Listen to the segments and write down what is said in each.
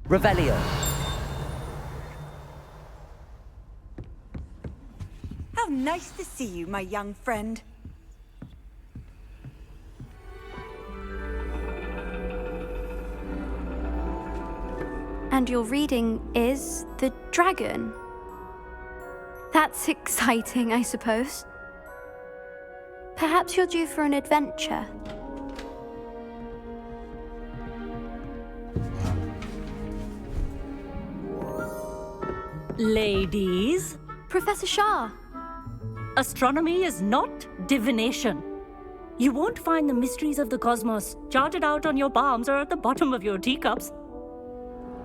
Revelio. How nice to see you, my young friend. And your reading is The Dragon. That's exciting, I suppose. Perhaps you're due for an adventure. Ladies, Professor Shah. astronomy is not divination. You won't find the mysteries of the cosmos charted out on your palms or at the bottom of your teacups.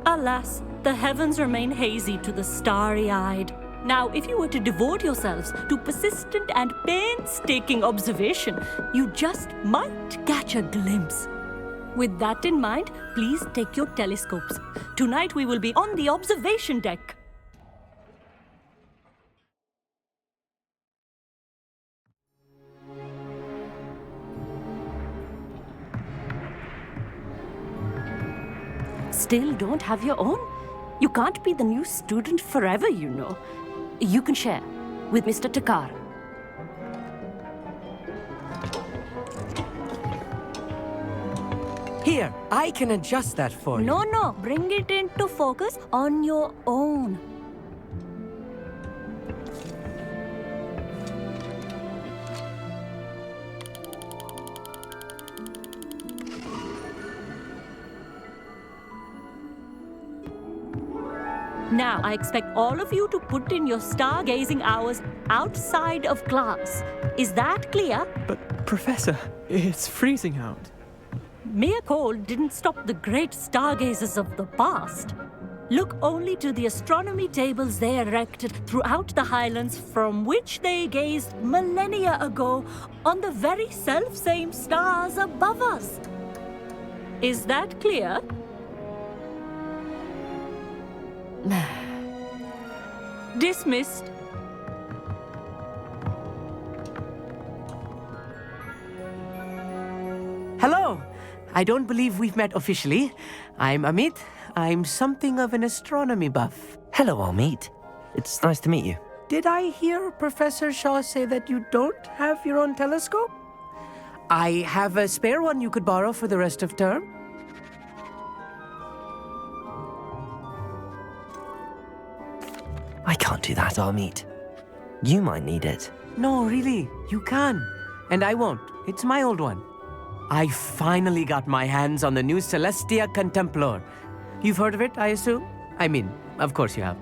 Alas, the heavens remain hazy to the starry-eyed. Now, if you were to devote yourselves to persistent and painstaking observation, you just might catch a glimpse. With that in mind, please take your telescopes. Tonight we will be on the observation deck. Still don't have your own? You can't be the new student forever, you know. You can share with Mr. Takar. Here, I can adjust that for you. No, bring it into focus on your own. Now, I expect all of you to put in your stargazing hours outside of class. Is that clear? But, Professor, it's freezing out. Mere cold didn't stop the great stargazers of the past. Look only to the astronomy tables they erected throughout the highlands from which they gazed millennia ago on the very self-same stars above us. Is that clear? Dismissed. Hello. I don't believe we've met officially. I'm Amit. I'm something of an astronomy buff. Hello, Amit. It's nice to meet you. Did I hear Professor Shaw say that you don't have your own telescope? I have a spare one you could borrow for the rest of term. I can't do that, Amit. You might need it. No, really, you can. And I won't. It's my old one. I finally got my hands on the new Celestia Contemplor. You've heard of it, I assume? I mean, of course you have.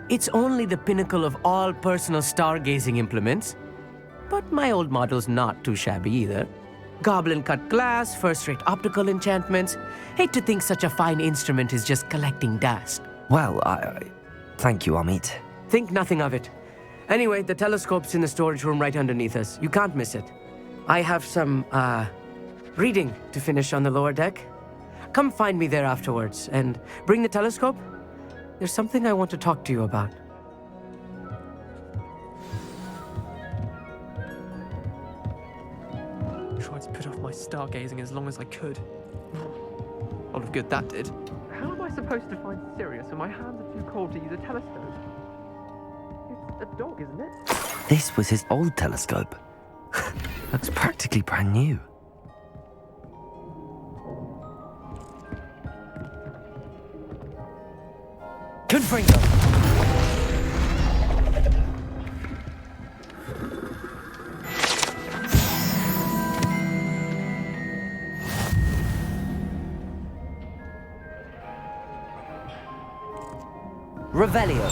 It's only the pinnacle of all personal stargazing implements. But my old model's not too shabby either. Goblin-cut glass, first-rate optical enchantments. Hate to think such a fine instrument is just collecting dust. Well, thank you, Amit. Think nothing of it. Anyway, the telescope's in the storage room right underneath us. You can't miss it. I have some, reading to finish on the lower deck. Come find me there afterwards, and bring the telescope. There's something I want to talk to you about. Tried to put off my stargazing as long as I could. A lot of good that did. How am I supposed to find Sirius when my hands are too cold to use a telescope? It's a dog, isn't it? This was his old telescope. Looks practically brand new. Confringo! Revelio.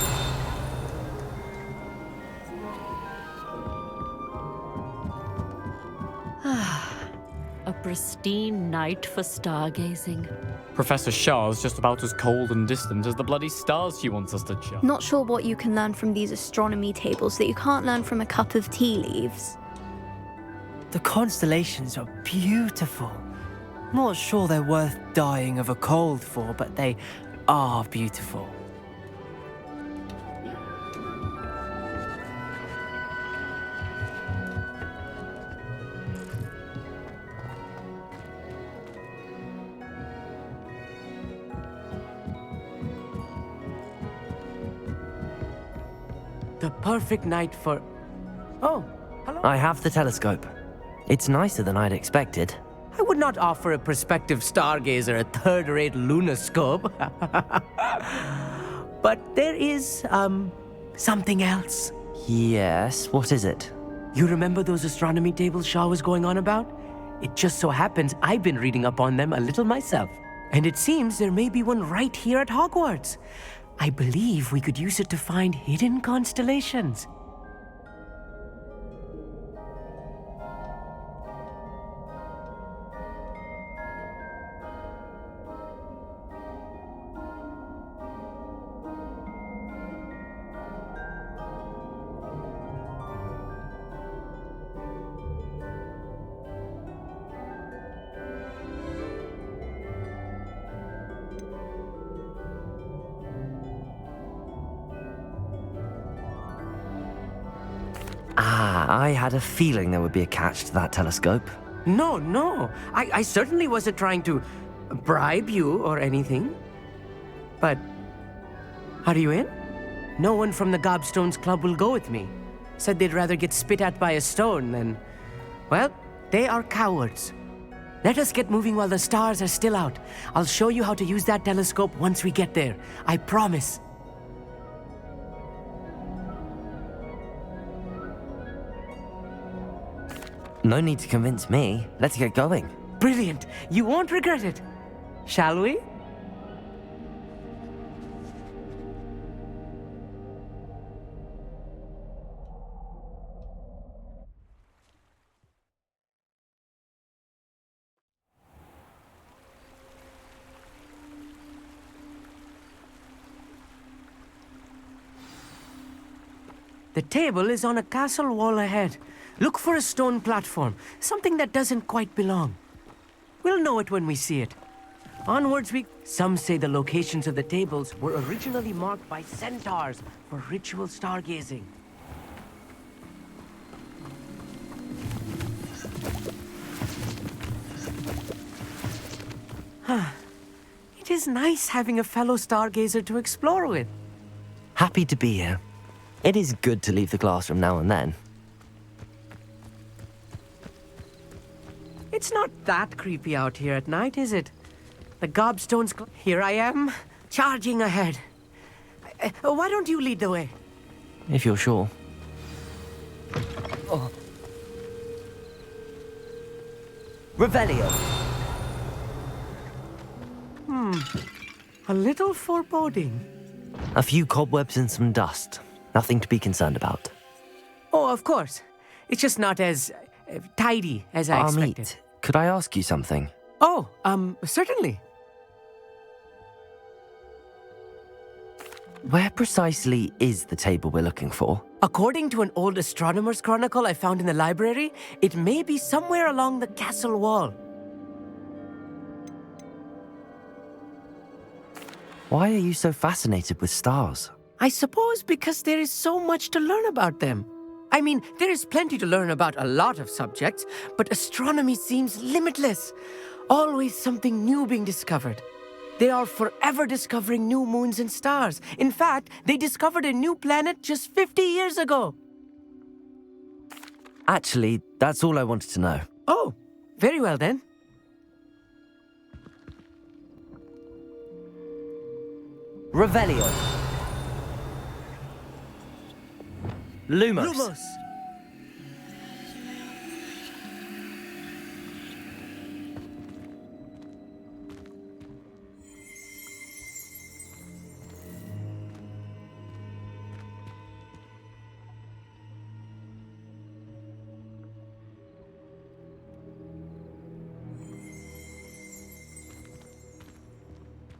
A pristine night for stargazing. Professor Shah's just about as cold and distant as the bloody stars she wants us to judge. Not sure what you can learn from these astronomy tables that you can't learn from a cup of tea leaves. The constellations are beautiful. Not sure they're worth dying of a cold for, but they are beautiful. The perfect night for... Oh, hello. I have the telescope. It's nicer than I'd expected. I would not offer a prospective stargazer a third-rate lunoscope. But there is, something else. Yes, what is it? You remember those astronomy tables Shaw was going on about? It just so happens I've been reading up on them a little myself. And it seems there may be one right here at Hogwarts. I believe we could use it to find hidden constellations. I had a feeling there would be a catch to that telescope. No. I certainly wasn't trying to bribe you or anything. But are you in? No one from the Gobstones Club will go with me. Said they'd rather get spit at by a stone than... Well, they are cowards. Let us get moving while the stars are still out. I'll show you how to use that telescope once we get there. I promise. No need to convince me. Let's get going. Brilliant. You won't regret it. Shall we? The table is on a castle wall ahead. Look for a stone platform, something that doesn't quite belong. We'll know it when we see it. Onwards we... Some say the locations of the tables were originally marked by centaurs for ritual stargazing. It is nice having a fellow stargazer to explore with. Happy to be here. It is good to leave the classroom now and then. It's not that creepy out here at night, is it? The Gobstones... Here I am, charging ahead. Why don't you lead the way? If you're sure. Oh. Revelio. A little foreboding. A few cobwebs and some dust. Nothing to be concerned about. Oh, of course. It's just not as tidy as I expected. Meet. Could I ask you something? Oh, certainly. Where precisely is the table we're looking for? According to an old astronomer's chronicle I found in the library, it may be somewhere along the castle wall. Why are you so fascinated with stars? I suppose because there is so much to learn about them. I mean, there is plenty to learn about a lot of subjects, but astronomy seems limitless. Always something new being discovered. They are forever discovering new moons and stars. In fact, they discovered a new planet just 50 years ago. Actually, that's all I wanted to know. Oh, very well then. Revelio. Lumos. Lumos.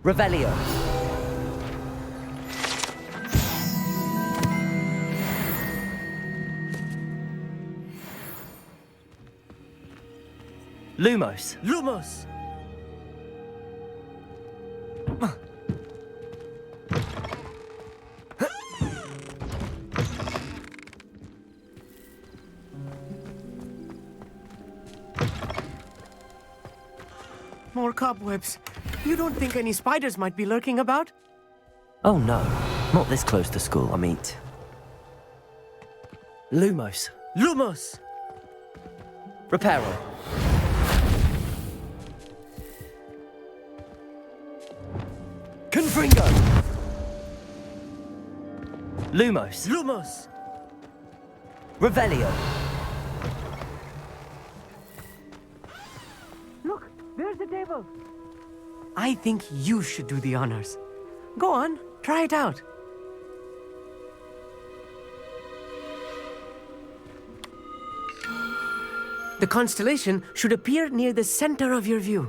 Revelio. Lumos. Lumos. More cobwebs. You don't think any spiders might be lurking about? Oh no, not this close to school, I mean. Lumos. Lumos! Reparo. Confringo. Lumos. Lumos! Revelio. Look, there's the table. I think you should do the honors. Go on, try it out. The constellation should appear near the center of your view.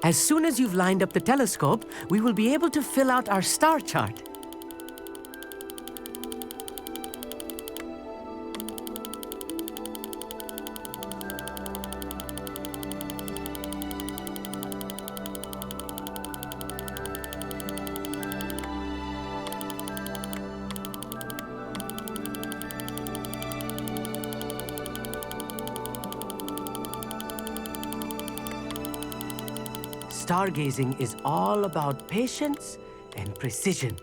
As soon as you've lined up the telescope, we will be able to fill out our star chart. Stargazing is all about patience and precision.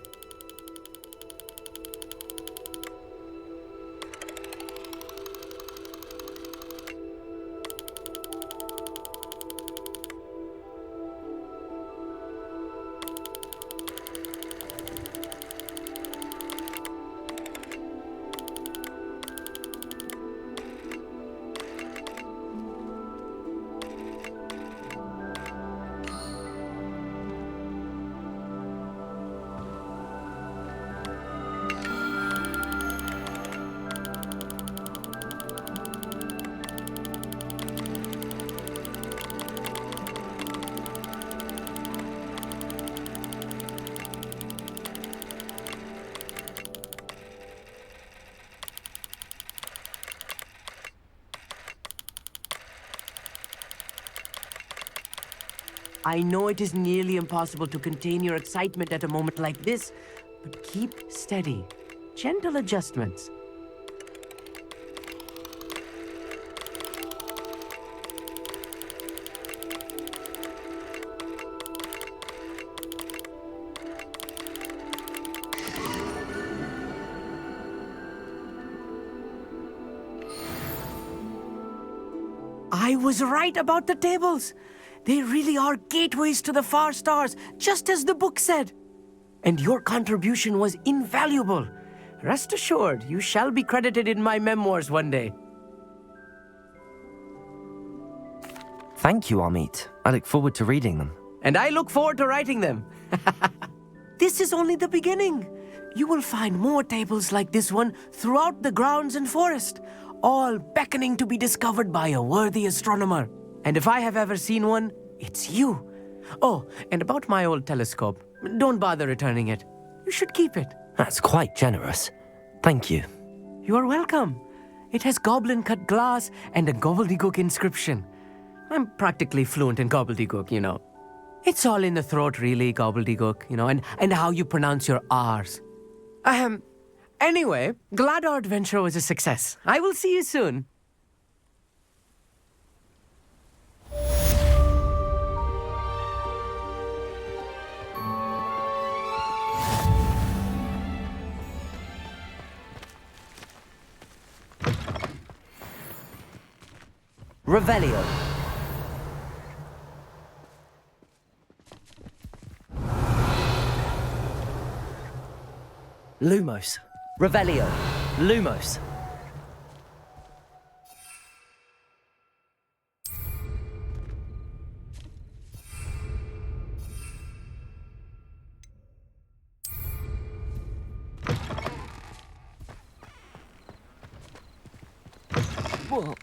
I know it is nearly impossible to contain your excitement at a moment like this, but keep steady. Gentle adjustments. I was right about the tables. They really are gateways to the far stars, just as the book said. And your contribution was invaluable. Rest assured, you shall be credited in my memoirs one day. Thank you, Amit. I look forward to reading them. And I look forward to writing them. This is only the beginning. You will find more tables like this one throughout the grounds and forest, all beckoning to be discovered by a worthy astronomer. And if I have ever seen one, it's you. Oh, and about my old telescope, don't bother returning it. You should keep it. That's quite generous. Thank you. You are welcome. It has goblin-cut glass and a gobbledygook inscription. I'm practically fluent in gobbledygook, you know. It's all in the throat, really, gobbledygook, you know, and how you pronounce your R's. Anyway, glad our adventure was a success. I will see you soon. Revelio. Lumos. Revelio. Lumos. Whoa.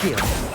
Akio.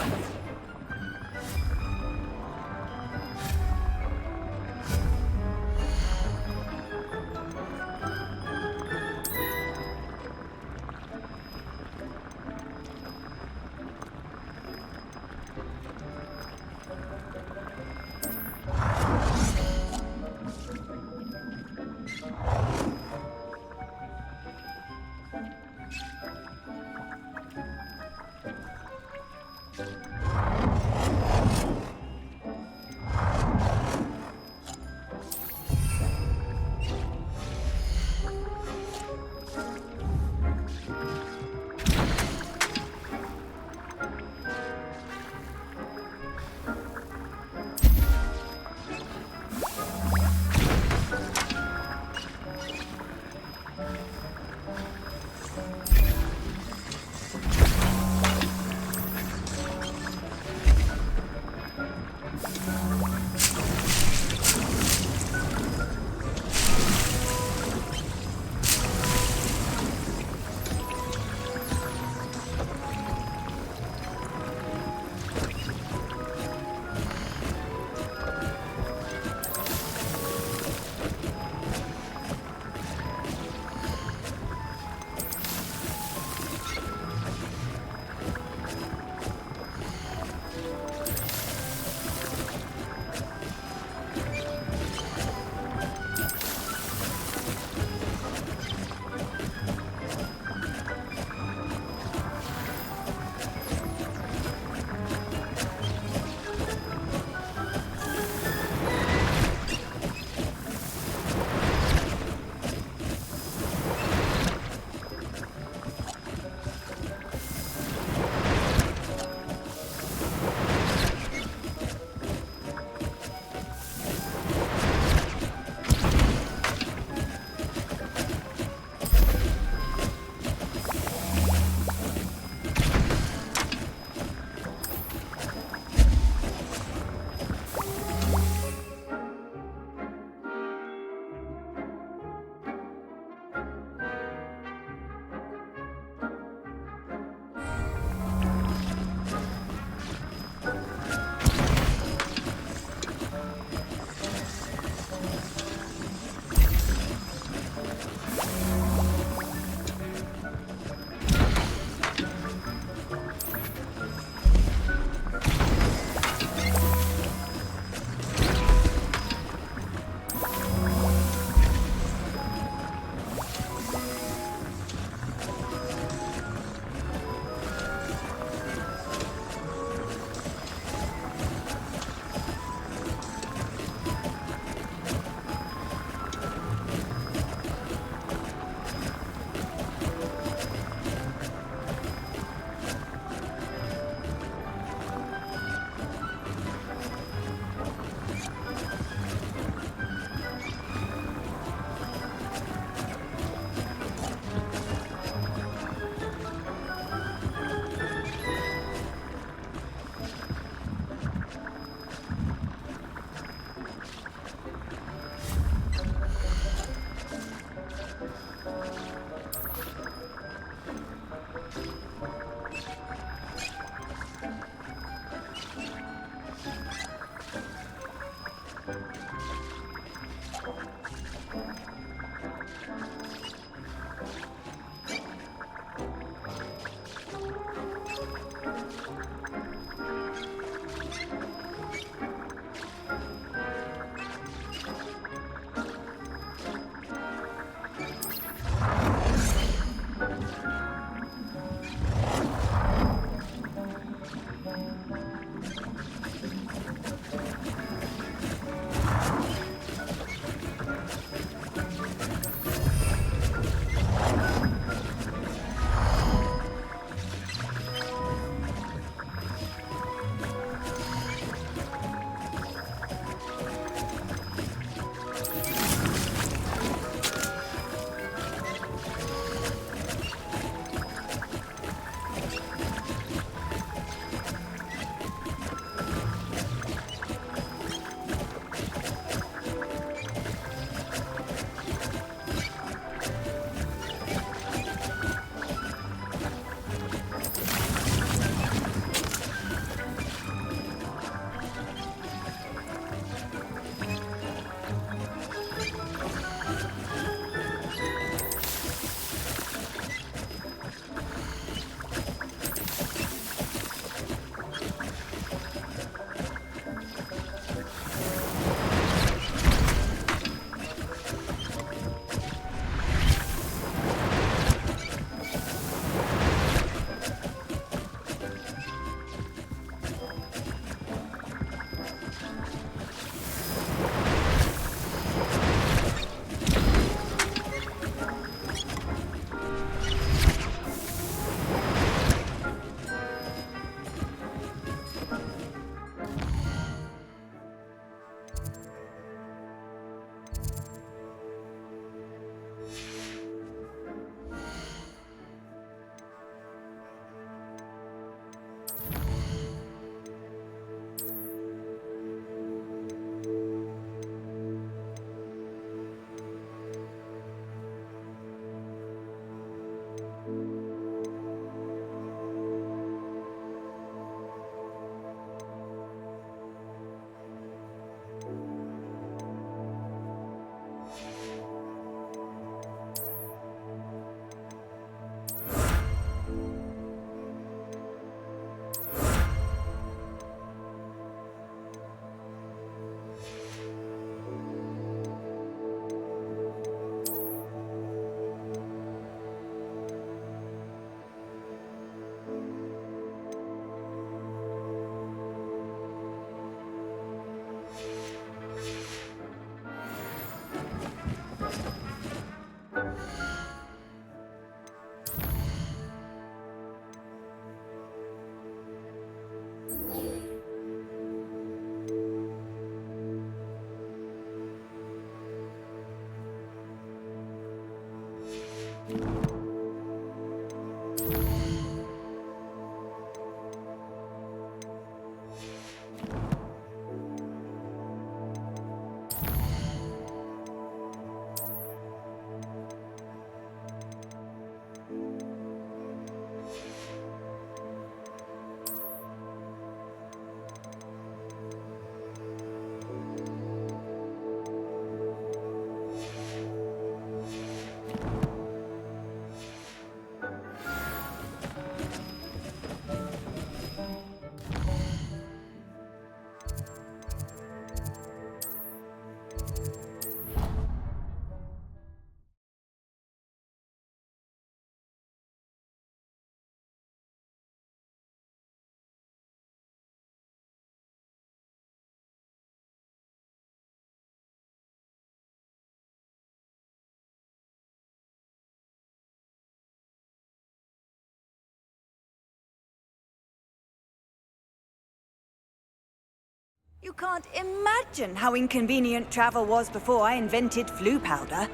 You can't imagine how inconvenient travel was before I invented flu powder.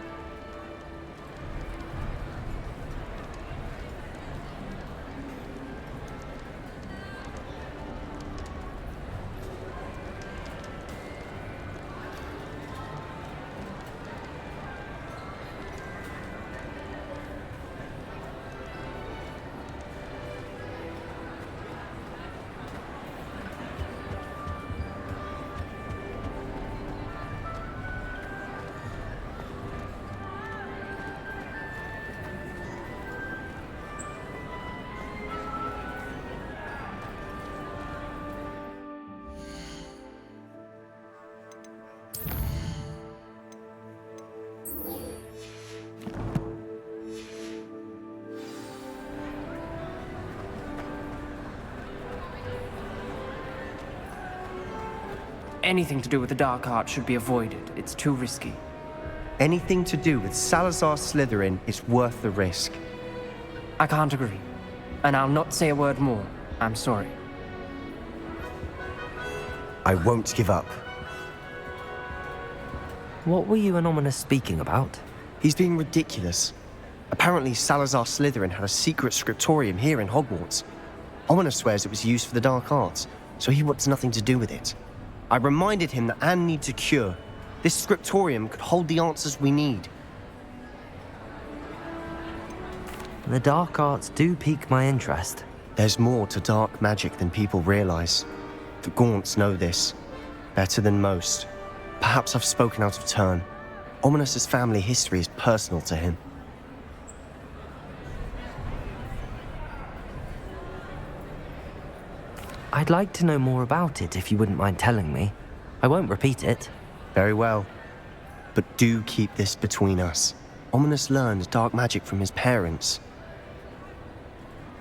Anything to do with the dark art should be avoided. It's too risky. Anything to do with Salazar Slytherin is worth the risk. I can't agree. And I'll not say a word more. I'm sorry. I won't give up. What were you and Ominous speaking about? He's being ridiculous. Apparently Salazar Slytherin had a secret scriptorium here in Hogwarts. Ominous swears it was used for the dark arts, so he wants nothing to do with it. I reminded him that Anne needs a cure. This scriptorium could hold the answers we need. The dark arts do pique my interest. There's more to dark magic than people realize. The Gaunts know this. Better than most. Perhaps I've spoken out of turn. Ominous's family history is personal to him. I'd like to know more about it if you wouldn't mind telling me. I won't repeat it. Very well. But do keep this between us. Ominous learned dark magic from his parents.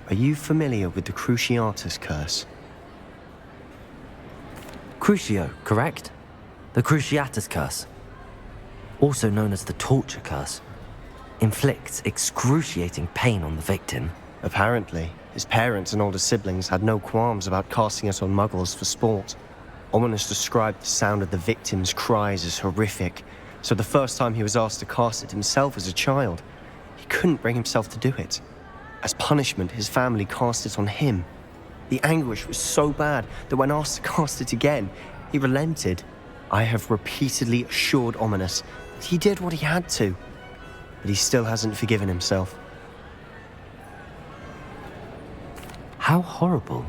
Are you familiar with the Cruciatus curse? Crucio, correct? The Cruciatus curse. Also known as the torture curse. Inflicts excruciating pain on the victim. Apparently, his parents and older siblings had no qualms about casting it on muggles for sport. Ominous described the sound of the victim's cries as horrific, so the first time he was asked to cast it himself as a child, he couldn't bring himself to do it. As punishment, his family cast it on him. The anguish was so bad that when asked to cast it again, he relented. I have repeatedly assured Ominous that he did what he had to, but he still hasn't forgiven himself. How horrible.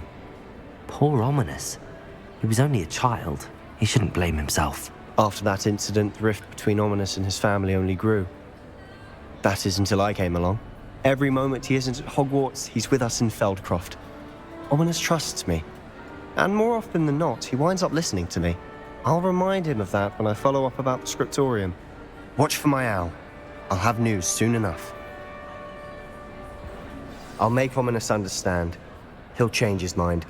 Poor Ominous. He was only a child. He shouldn't blame himself. After that incident, the rift between Ominous and his family only grew. That is until I came along. Every moment he isn't at Hogwarts, he's with us in Feldcroft. Ominous trusts me. And more often than not, he winds up listening to me. I'll remind him of that when I follow up about the scriptorium. Watch for my owl. I'll have news soon enough. I'll make Ominous understand. He'll change his mind.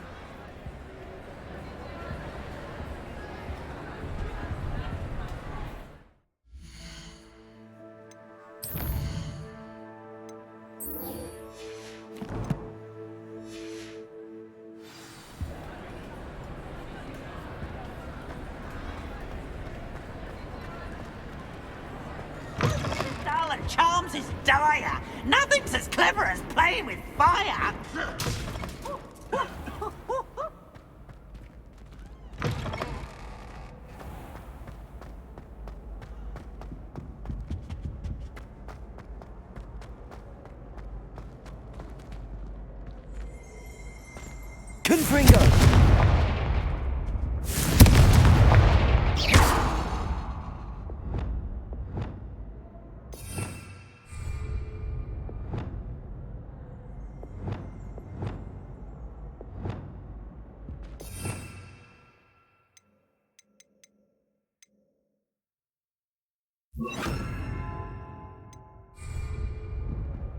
Charms is dire. Nothing's as clever as playing with fire. Confringo!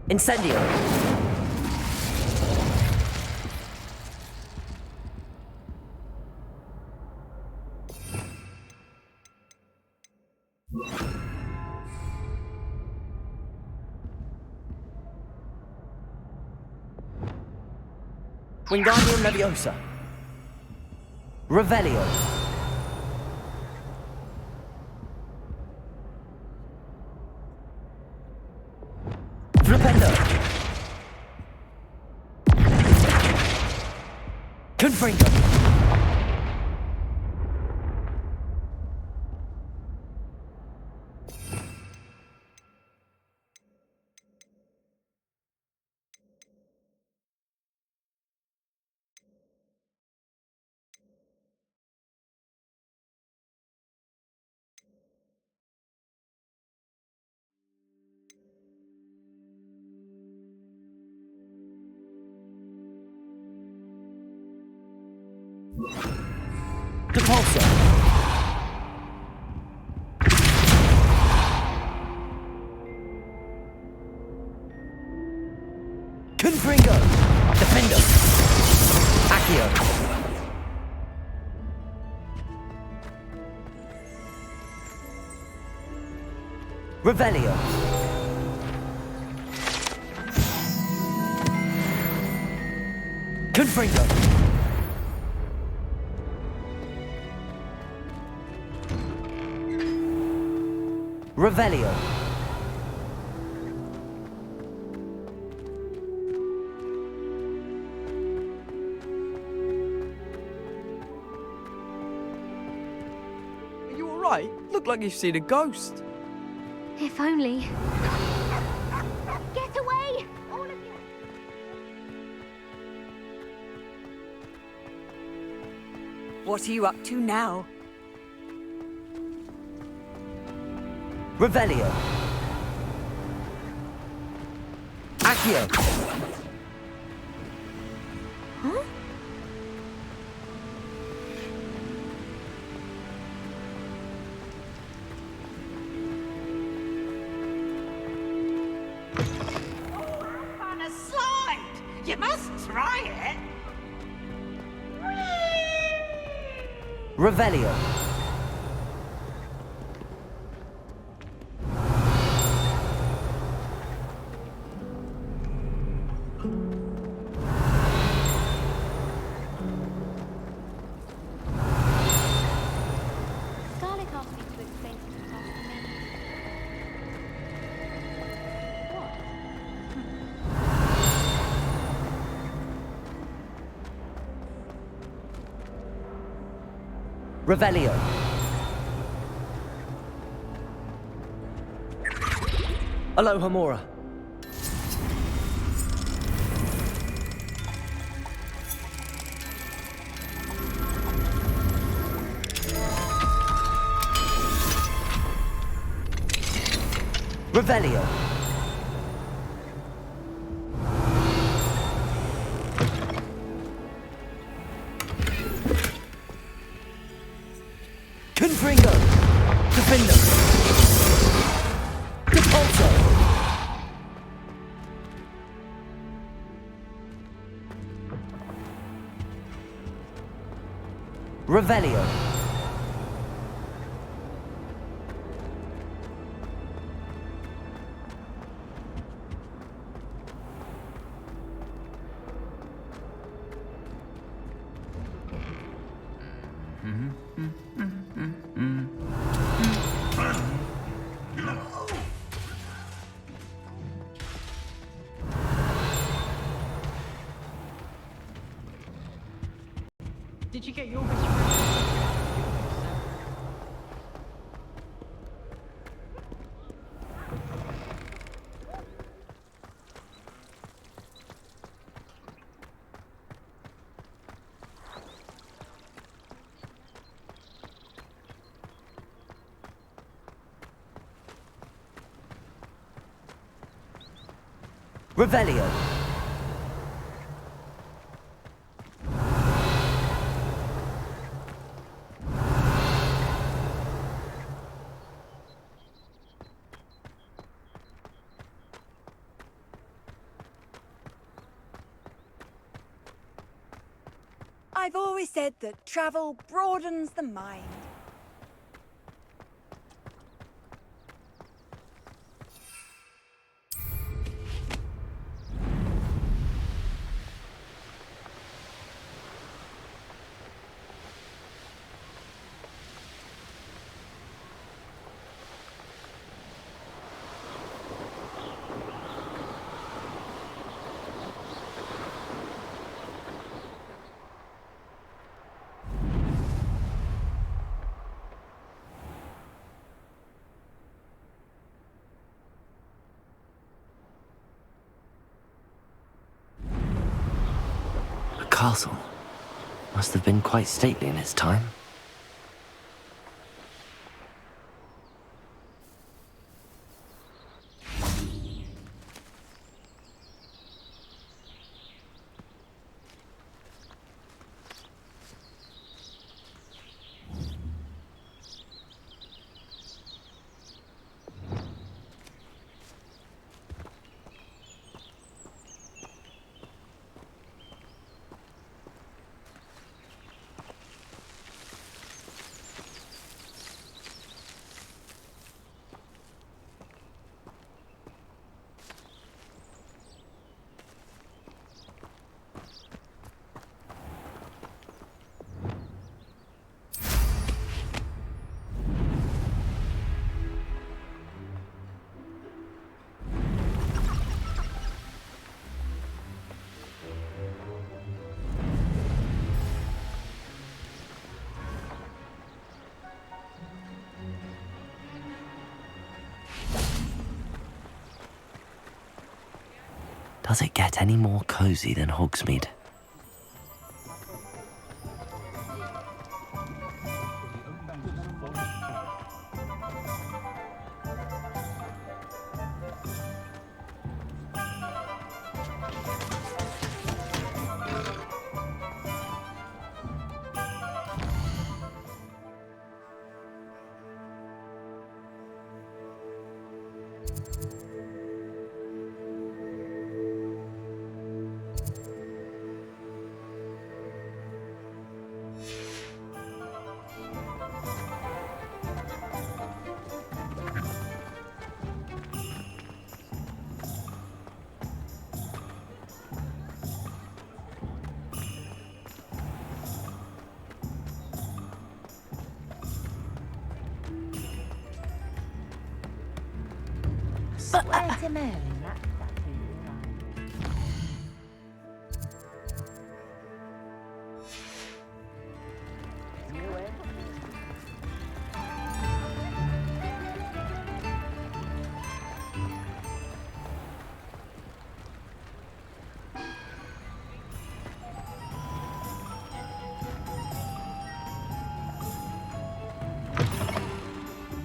Incendio! Wingardium Leviosa. Revelio. Confringo! Depulso! Confringo! Defendo! Accio! Revelio! Confringo! Revelio. Are you alright? Look like you've seen a ghost. If only. Get away! All of you! What are you up to now? Revelio. Accio. Huh? On a slide! You must try it! Revelio. Garlic asked me to explain something to me. Revelio. Alohomora. Revelio. Confringo. Defendo. Depulso. Revelio. Did you get your Revelio. I've always said that travel broadens the mind. castle must have been quite stately in its time. Does it get any more cozy than Hogsmeade?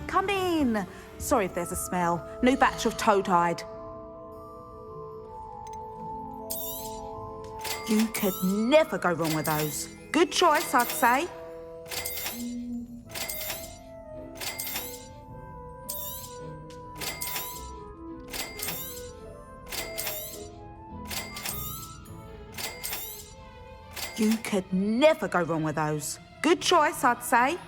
Come in. Sorry if there's a smell. New batch of toad-hide. You could never go wrong with those. Good choice, I'd say. You could never go wrong with those. Good choice, I'd say.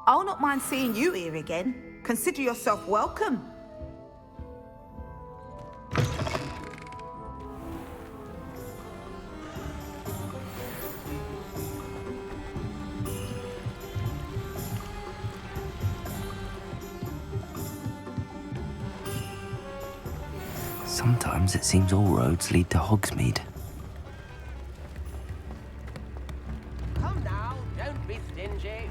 I'll not mind seeing you here again. Consider yourself welcome. Sometimes it seems all roads lead to Hogsmeade. Come now, don't be stingy.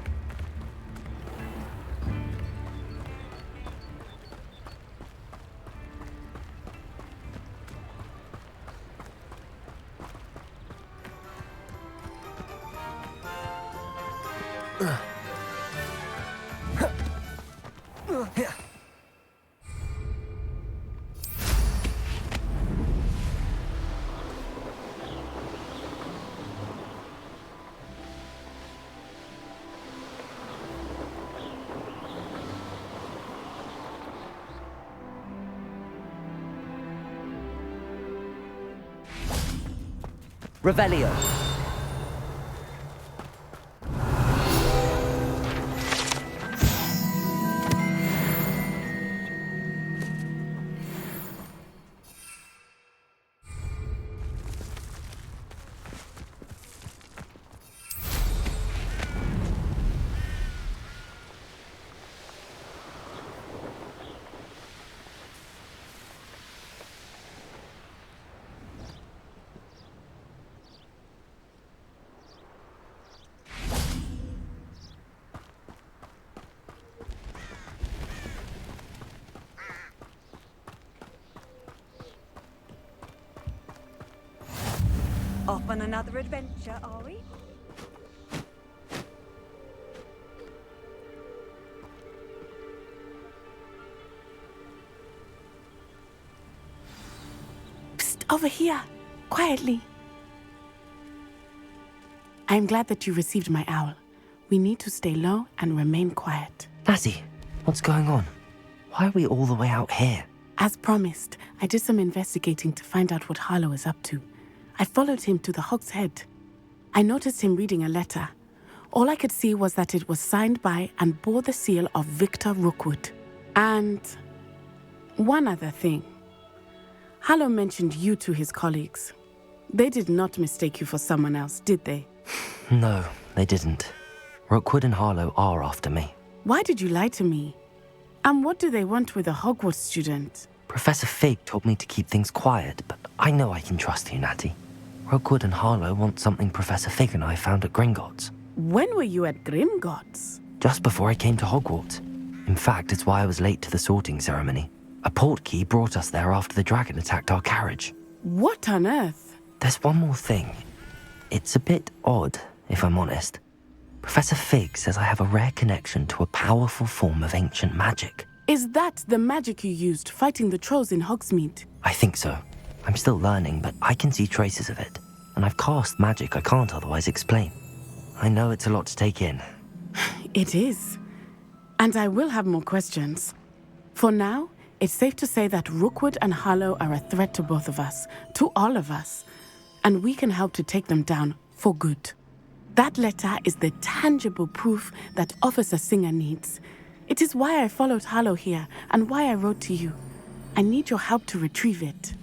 Revelio. Off on another adventure, are we? Psst, over here. Quietly. I am glad that you received my owl. We need to stay low and remain quiet. Natty, what's going on? Why are we all the way out here? As promised, I did some investigating to find out what Harlow is up to. I followed him to the Hog's Head. I noticed him reading a letter. All I could see was that it was signed by and bore the seal of Victor Rookwood. And one other thing. Harlow mentioned you to his colleagues. They did not mistake you for someone else, did they? No, they didn't. Rookwood and Harlow are after me. Why did you lie to me? And what do they want with a Hogwarts student? Professor Fig told me to keep things quiet, but I know I can trust you, Natty. Rookwood and Harlow want something Professor Fig and I found at Gringotts. When were you at Gringotts? Just before I came to Hogwarts. In fact, it's why I was late to the sorting ceremony. A portkey brought us there after the dragon attacked our carriage. What on earth? There's one more thing. It's a bit odd, if I'm honest. Professor Fig says I have a rare connection to a powerful form of ancient magic. Is that the magic you used fighting the trolls in Hogsmeade? I think so. I'm still learning, but I can see traces of it. And I've cast magic I can't otherwise explain. I know it's a lot to take in. It is. And I will have more questions. For now, it's safe to say that Rookwood and Harlow are a threat to both of us, to all of us. And we can help to take them down for good. That letter is the tangible proof that Officer Singer needs. It is why I followed Harlow here and why I wrote to you. I need your help to retrieve it.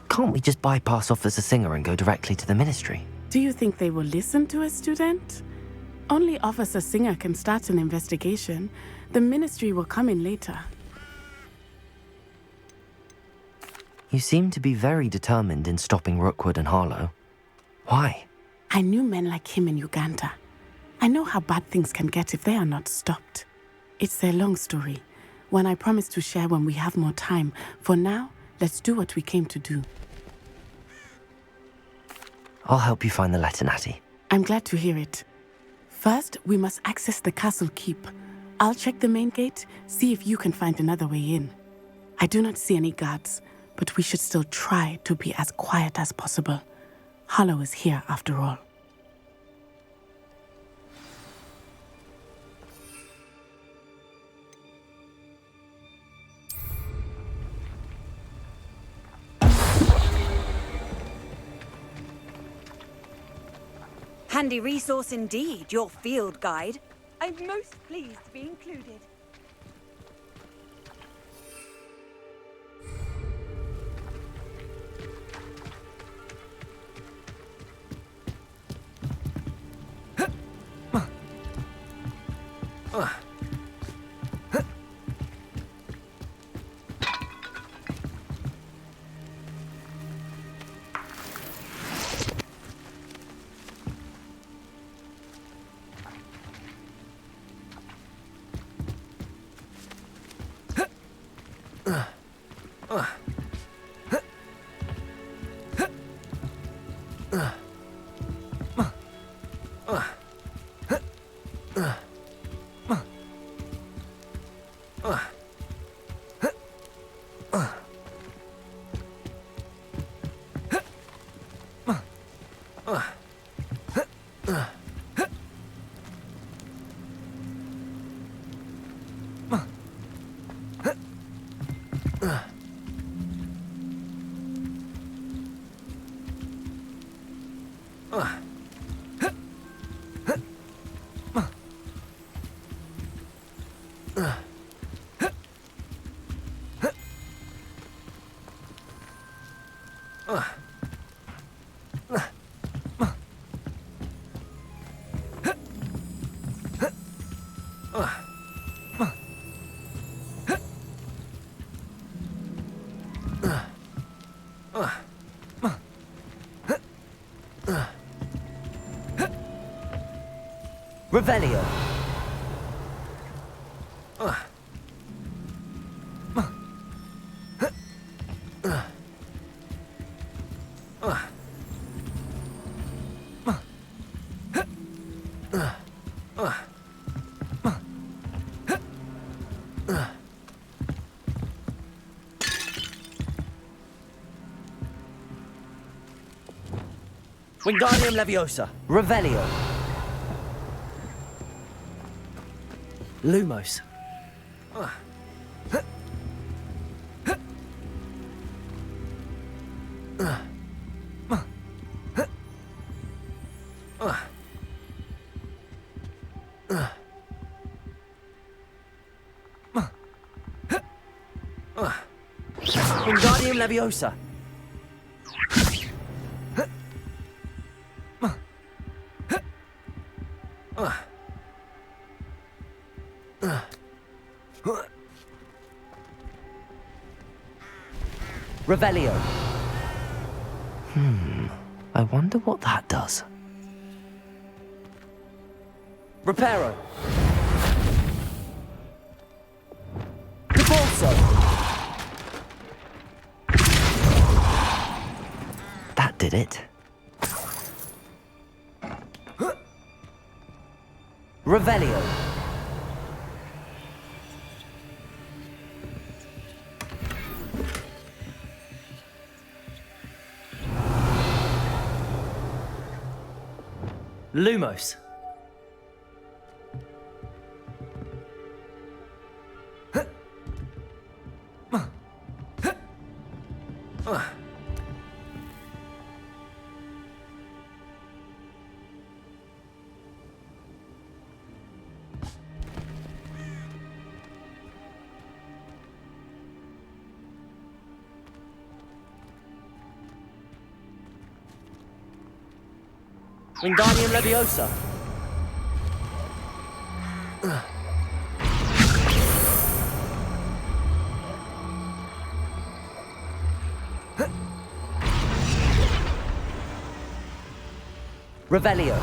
Can't we just bypass Officer Singer and go directly to the Ministry? Do you think they will listen to a student? Only Officer Singer can start an investigation. The Ministry will come in later. You seem to be very determined in stopping Rookwood and Harlow. Why? I knew men like him in Uganda. I know how bad things can get if they are not stopped. It's a long story, one I promise to share when we have more time. For now, let's do what we came to do. I'll help you find the letter, Natty. I'm glad to hear it. First, we must access the castle keep. I'll check the main gate, see if you can find another way in. I do not see any guards, but we should still try to be as quiet as possible. Harlow is here after all. Handy resource indeed, your field guide. I'm most pleased to be included. Revelio. Wingardium Leviosa. Revelio. Lumos. Wingardium Leviosa. Revelio. I wonder what that does. Reparo. Repulso. That did it. Revelio. Lumos. Wingardium Leviosa. Revelio.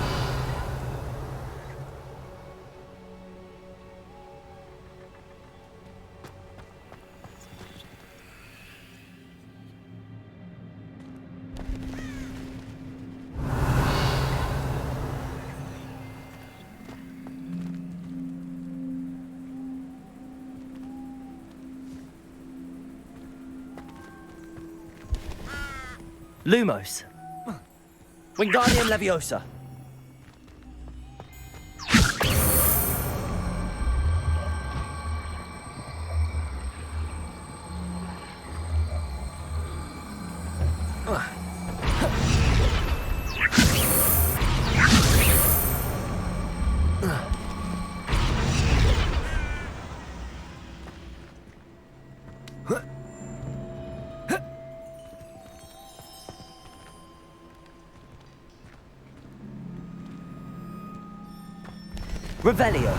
Lumos. Wingardium Leviosa. Revelio.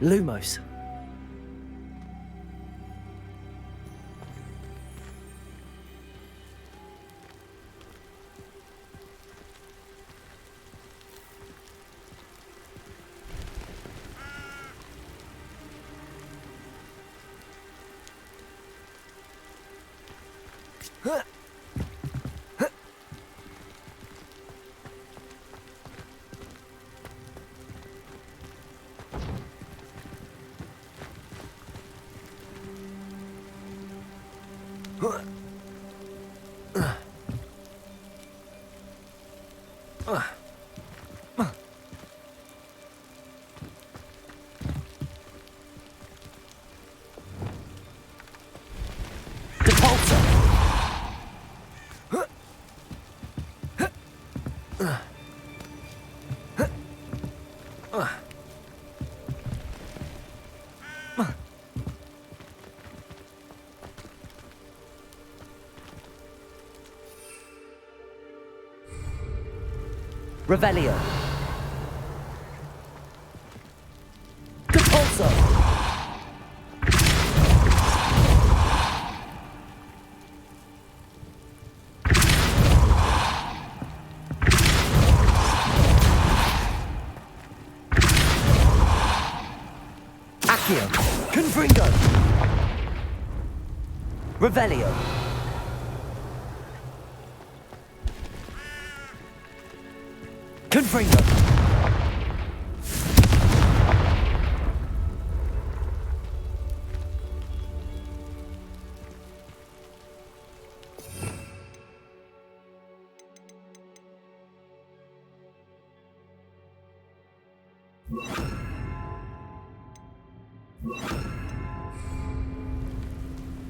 Lumos. Revelio. Capulso. Accio. Confringo. Revelio. Confringo.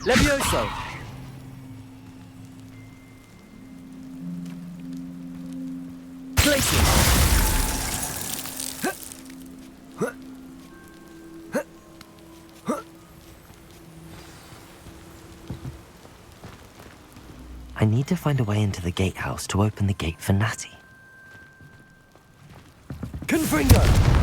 Levioso. Glacier. I need to find a way into the gatehouse to open the gate for Natty. Confringo!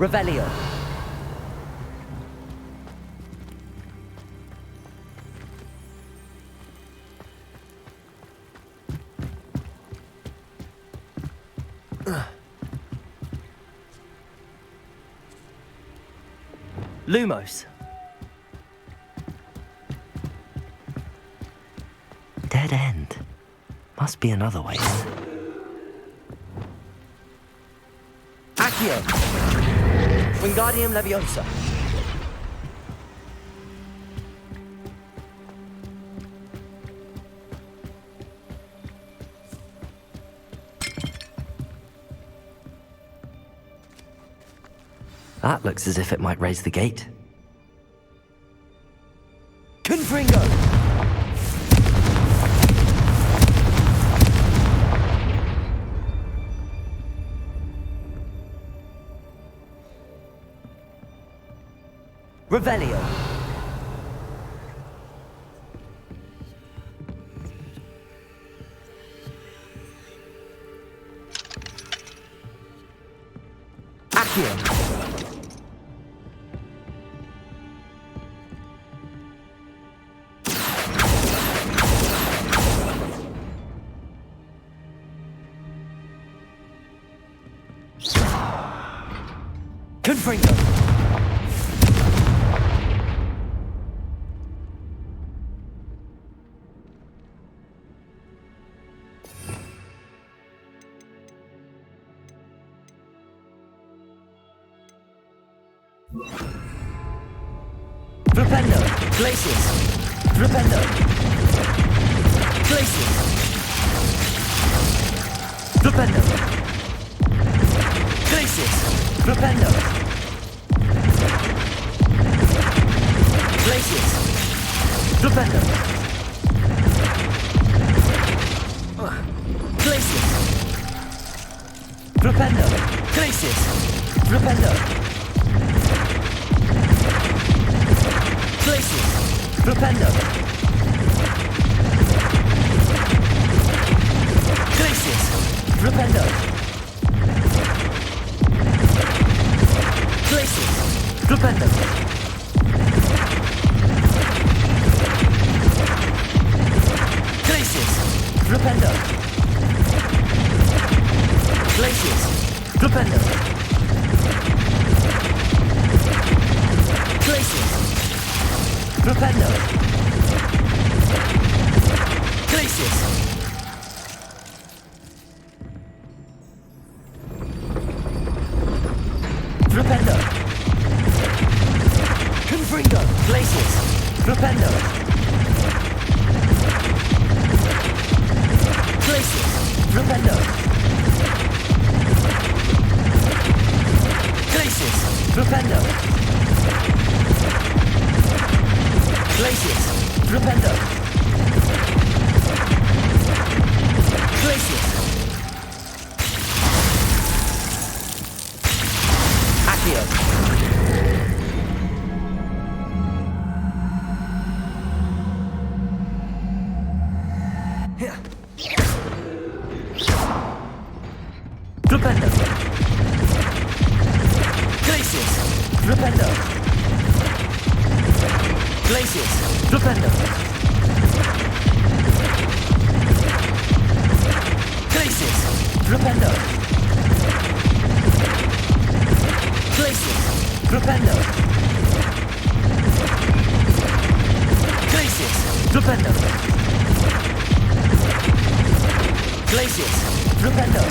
Revelio. Lumos. Dead end. Must be another way. Accio. Wingardium Leviosa. That looks as if it might raise the gate. Confringo! Revelio. Accio. Confringo. Flipendo. Glaciers. Flipendo. Glaciers. Flipendo. Glaciers. Flipendo. Glaciers. Flipendo. Glaciers. Flipendo. Glaciers. Flipendo. Glaciers. Flipendo. Glaciers. Flipendo. Glaciers. Flipendo. Flipendo. Glacius. Flipendo. Glacius. Flipendo. Glacius. Flipendo. Confringo. Glacius. Flipendo. Glacius. Flipendo. Glacius. Flipendo. Glacius. Flipendo. Glacius. Accio. Flipendo. Glacius. Flipendo. Glacius. Flipendo. Glacius. Flipendo. Glacius. Flipendo. Glacius. Flipendo. Glacius. Flipendo.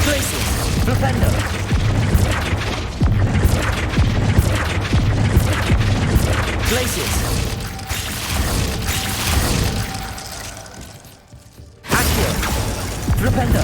Glacius. Flipendo. Glacius. Accio. Flipendo.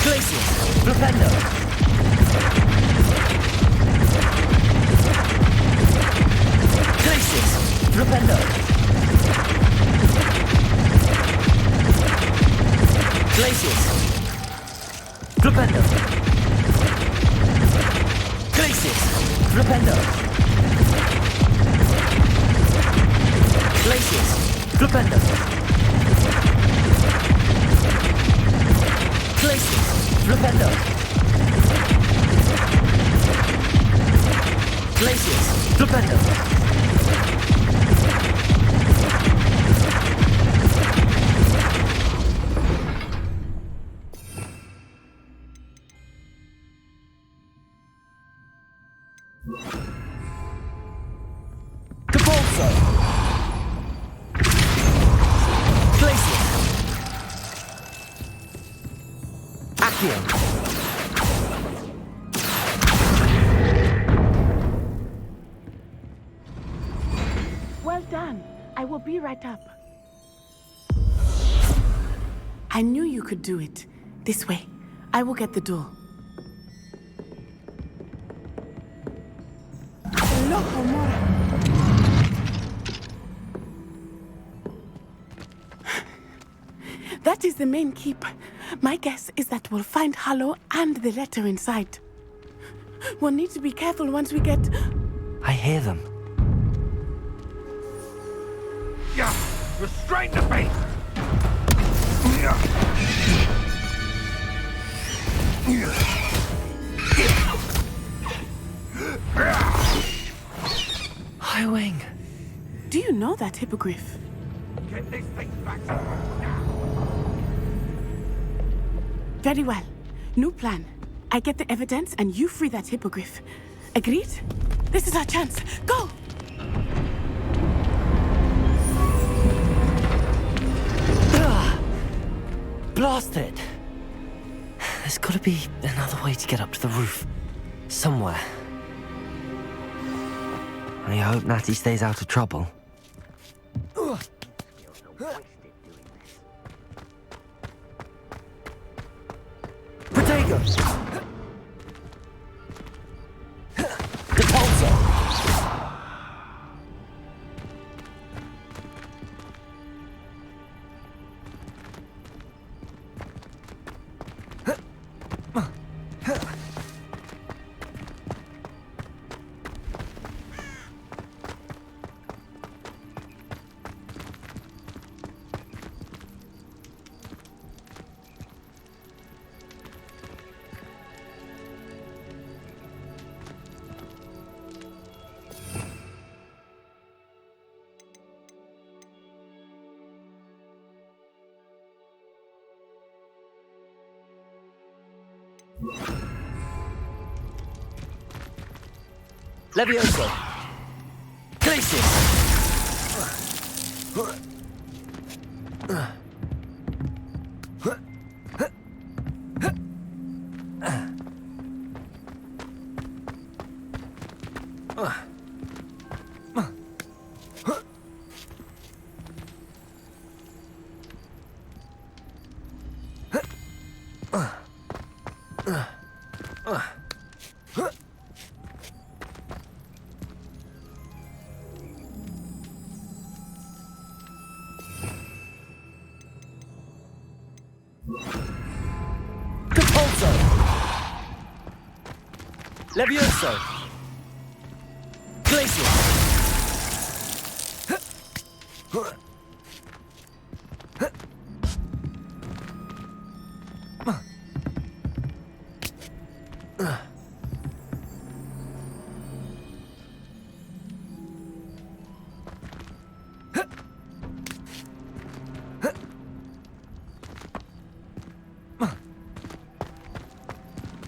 Glacius. Flipendo. Glacius. Flipendo. Glacius. Flipendo. Glacius. Flipendo. Glacius. Flipendo. Glacius. Flipendo. Glacius. Flipendo. Capolso. Glacius. Accio. Well done. I will be right up. I knew you could do it. This way. I will get the door. That is the main keep. My guess is that we'll find Hallow and the letter inside. We'll need to be careful once we get... I hear them. Yeah, restrain the beast! Highwing. Do you know that hippogriff? Get this thing back now! Very well. New plan. I get the evidence and you free that hippogriff. Agreed? This is our chance. Go! Blast it! There's gotta be another way to get up to the roof. Somewhere. I hope Natty stays out of trouble. Protego! Repulsor! Levioso! Glacius! Levioso! Glacius!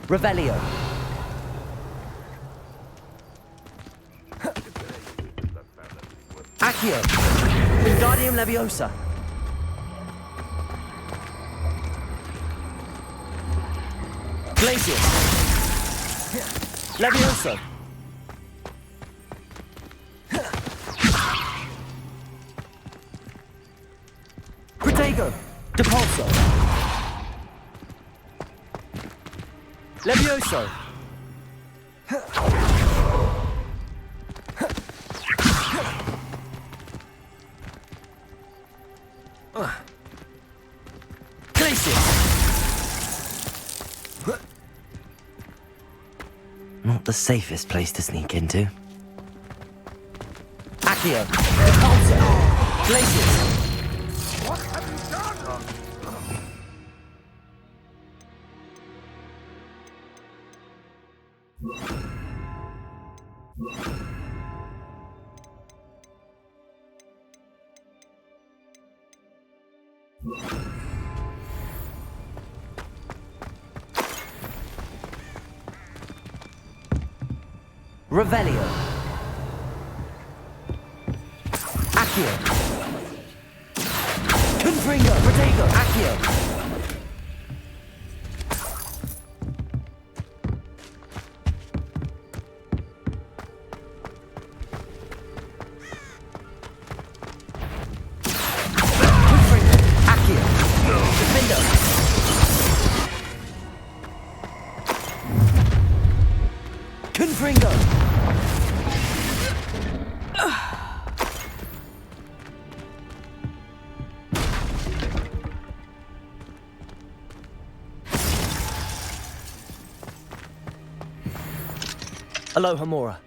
Revelio! Accio! Wingardium Leviosa! Glacius! Levioso! Protego! Depulso! Levioso! Not the safest place to sneak into. Accio! Depulso! Glacius! What have you done? Revelio. Accio. Confringo. Protego. Accio. Aloha Mora.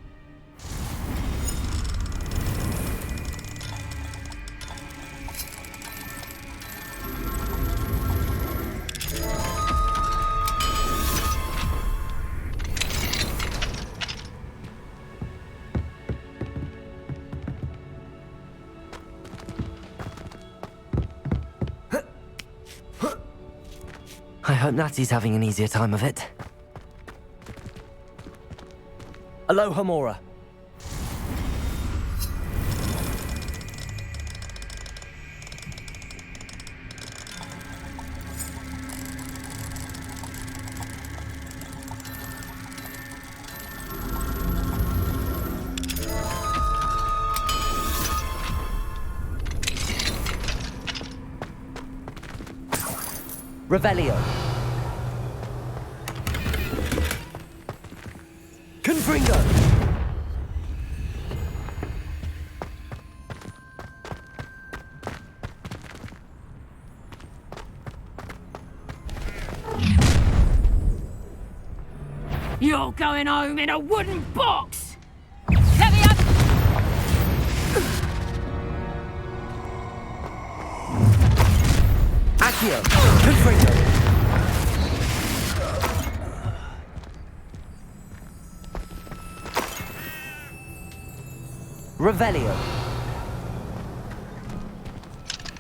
I hope Natty's having an easier time of it. Aloha Mora. Revelio. Confringo. You're going home in a wooden box! Heavy up! Accio. Confringo. Revelio.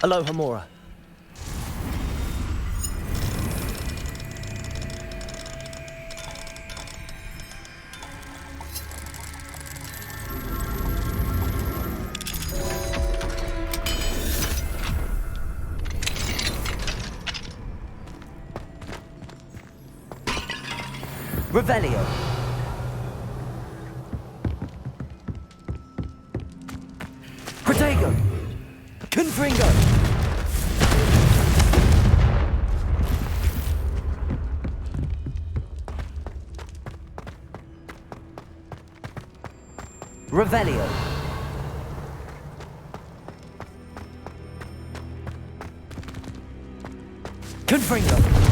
Aloha Mora. Revelio. Protego. Confringo. Revelio. Confringo.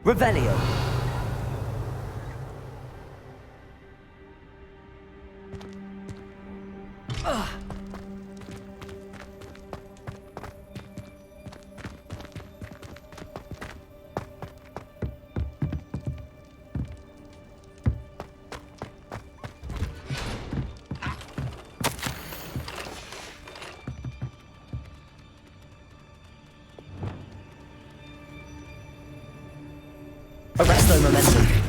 Revelio. Arresto momentum.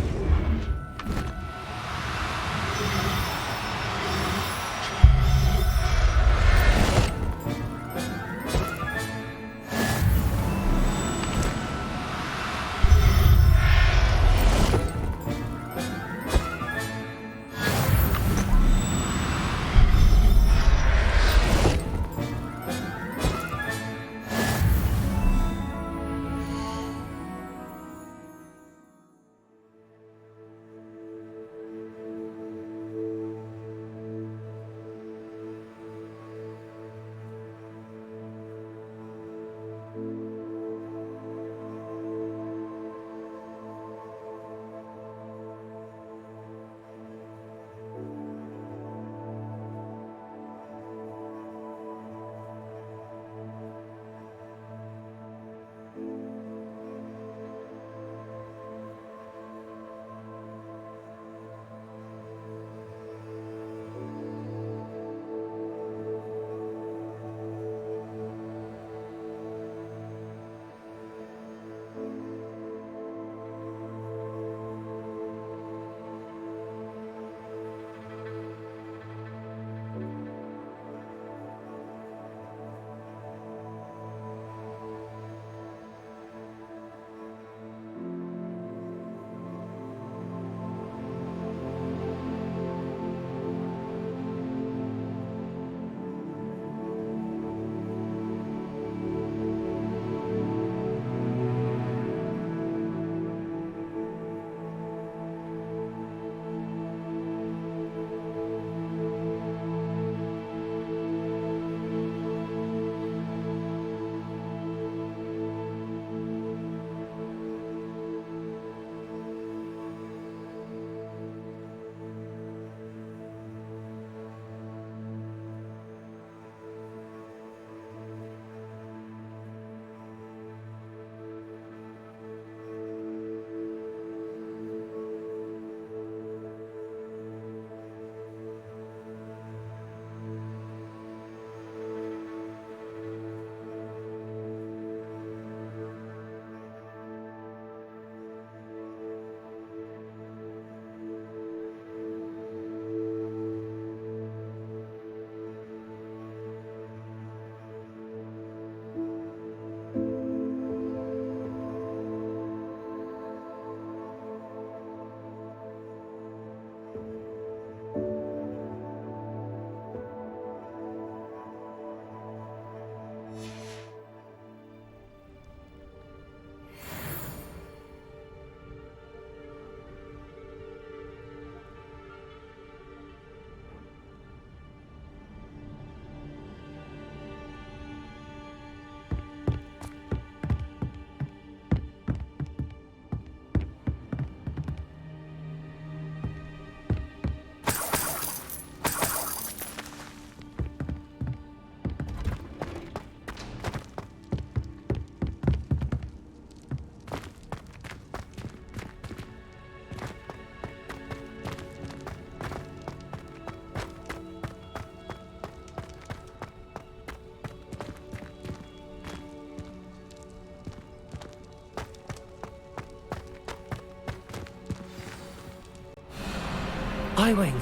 Highwing,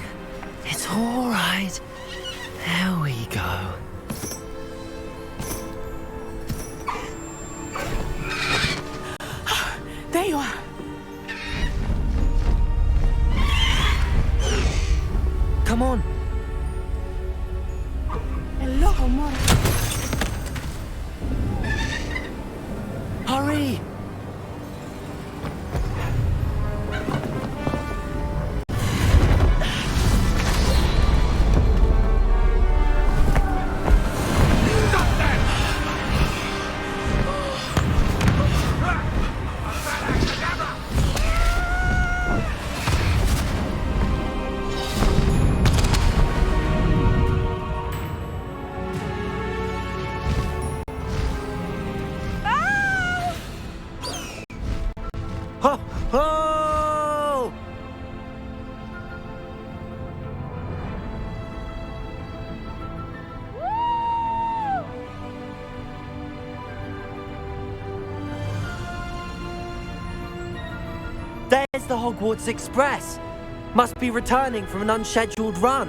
it's all right. There we go. There you are. Come on. Hello, amor. Hurry! Ho! Ho! There's the Hogwarts Express. Must be returning from an unscheduled run.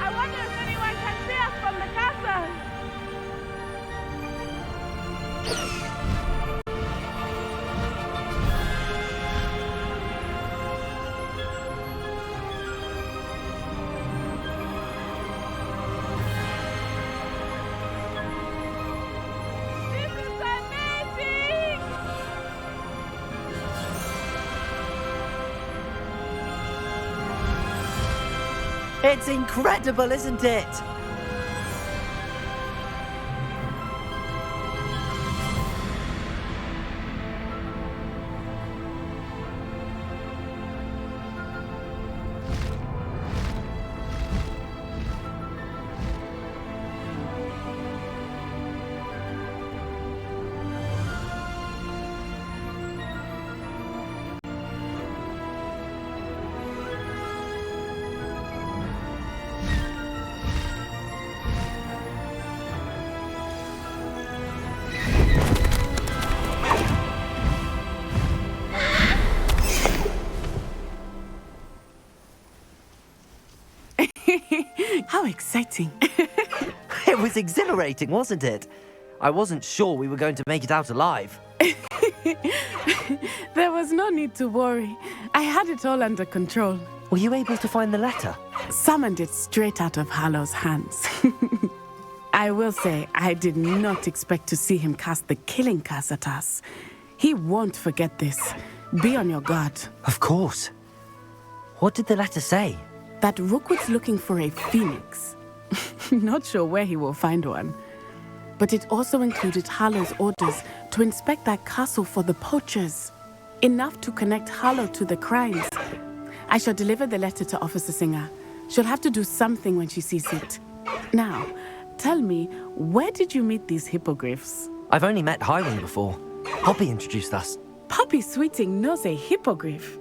I wonder if anyone can see us from the castle. This is amazing! It's incredible, isn't it? How exciting. It was exhilarating, wasn't it? I wasn't sure we were going to make it out alive. There was no need to worry. I had it all under control. Were you able to find the letter? Summoned it straight out of Hallow's hands. I will say, I did not expect to see him cast the killing curse at us. He won't forget this. Be on your guard. Of course. What did the letter say? That Rookwood's looking for a phoenix. Not sure where he will find one. But it also included Hallow's orders to inspect that castle for the poachers. Enough to connect Hallow to the crimes. I shall deliver the letter to Officer Singer. She'll have to do something when she sees it. Now, tell me, where did you meet these hippogriffs? I've only met Highwing before. Poppy introduced us. Poppy Sweeting knows a hippogriff.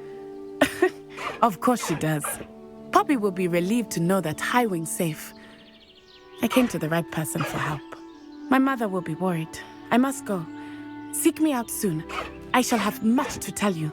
Of course she does. Poppy will be relieved to know that Highwing's safe. I came to the right person for help. My mother will be worried. I must go. Seek me out soon. I shall have much to tell you.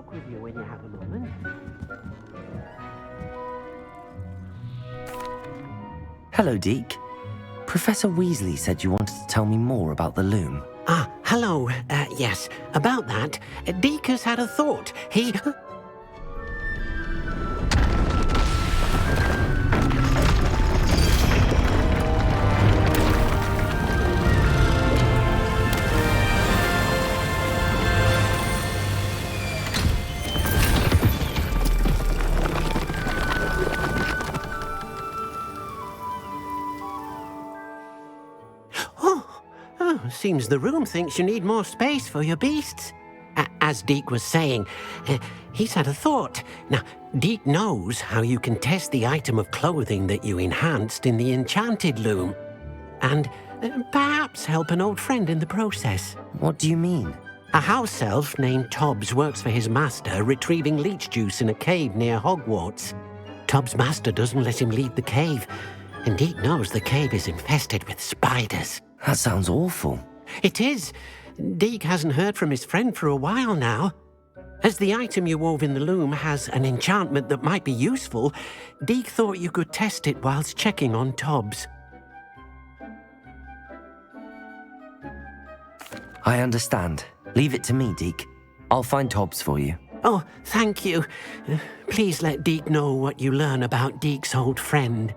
talk with you when you have a moment. Hello, Deke. Professor Weasley said you wanted to tell me more about the loom. Ah, hello. Yes, about that. Deke has had a thought. He... Seems the room thinks you need more space for your beasts. As Deke was saying, he's had a thought. Now, Deke knows how you can test the item of clothing that you enhanced in the enchanted loom. And perhaps help an old friend in the process. What do you mean? A house elf named Tobbs works for his master retrieving leech juice in a cave near Hogwarts. Tobbs' master doesn't let him leave the cave, and Deke knows the cave is infested with spiders. That sounds awful. It is. Deke hasn't heard from his friend for a while now. As the item you wove in the loom has an enchantment that might be useful, Deke thought you could test it whilst checking on Tobbs. I understand. Leave it to me, Deke. I'll find Tobbs for you. Oh, thank you. Please let Deke know what you learn about Deke's old friend.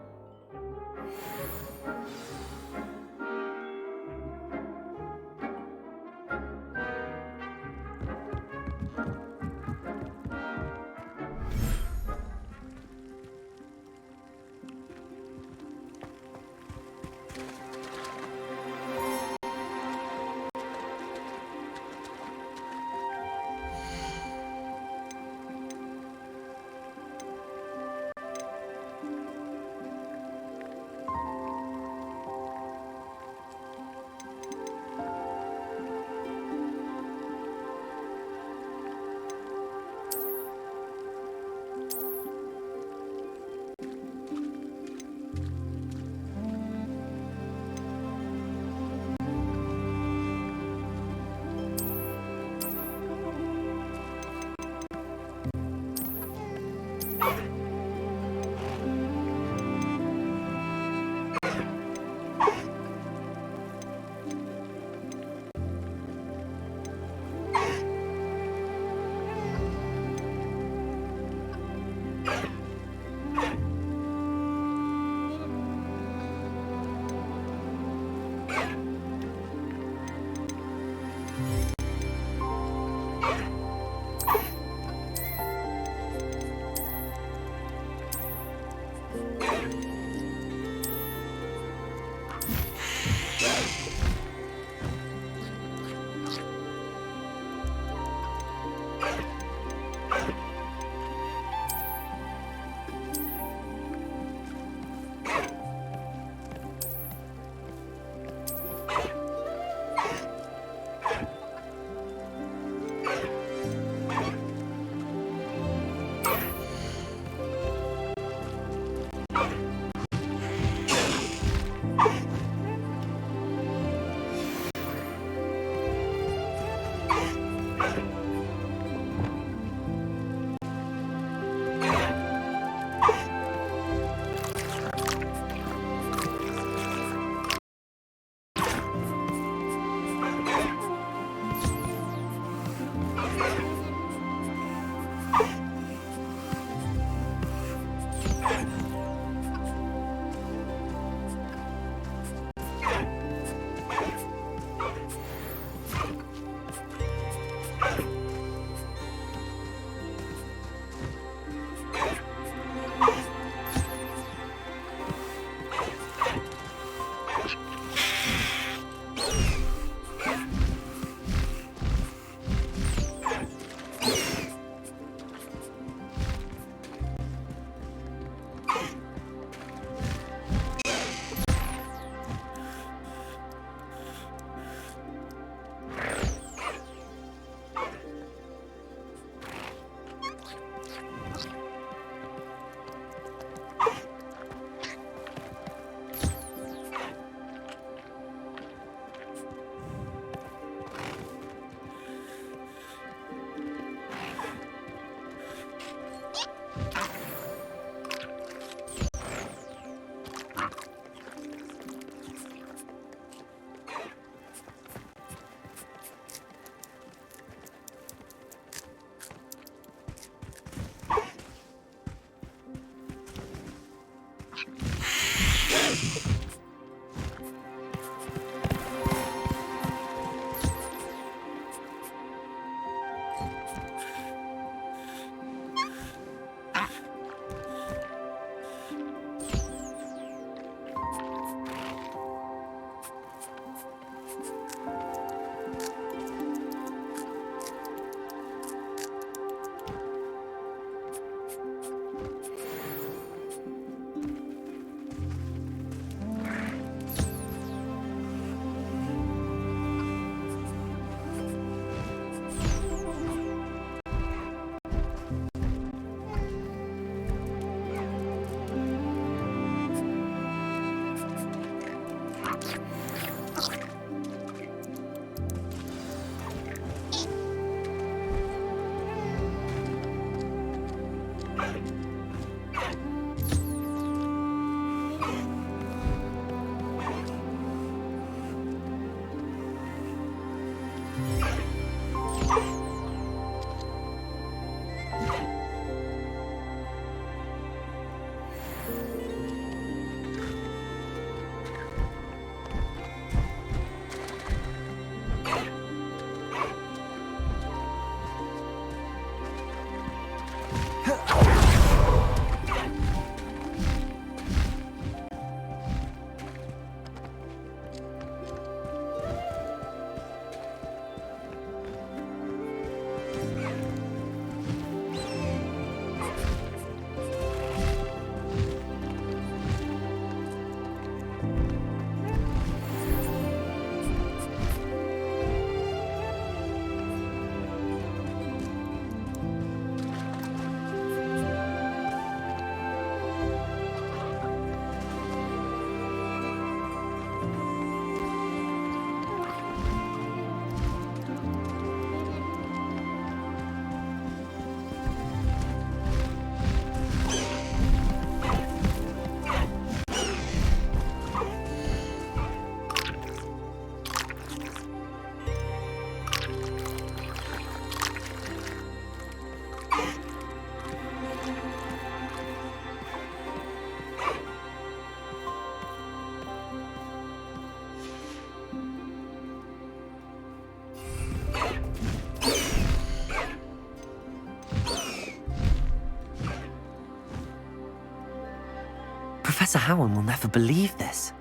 Professor Howard will never believe this.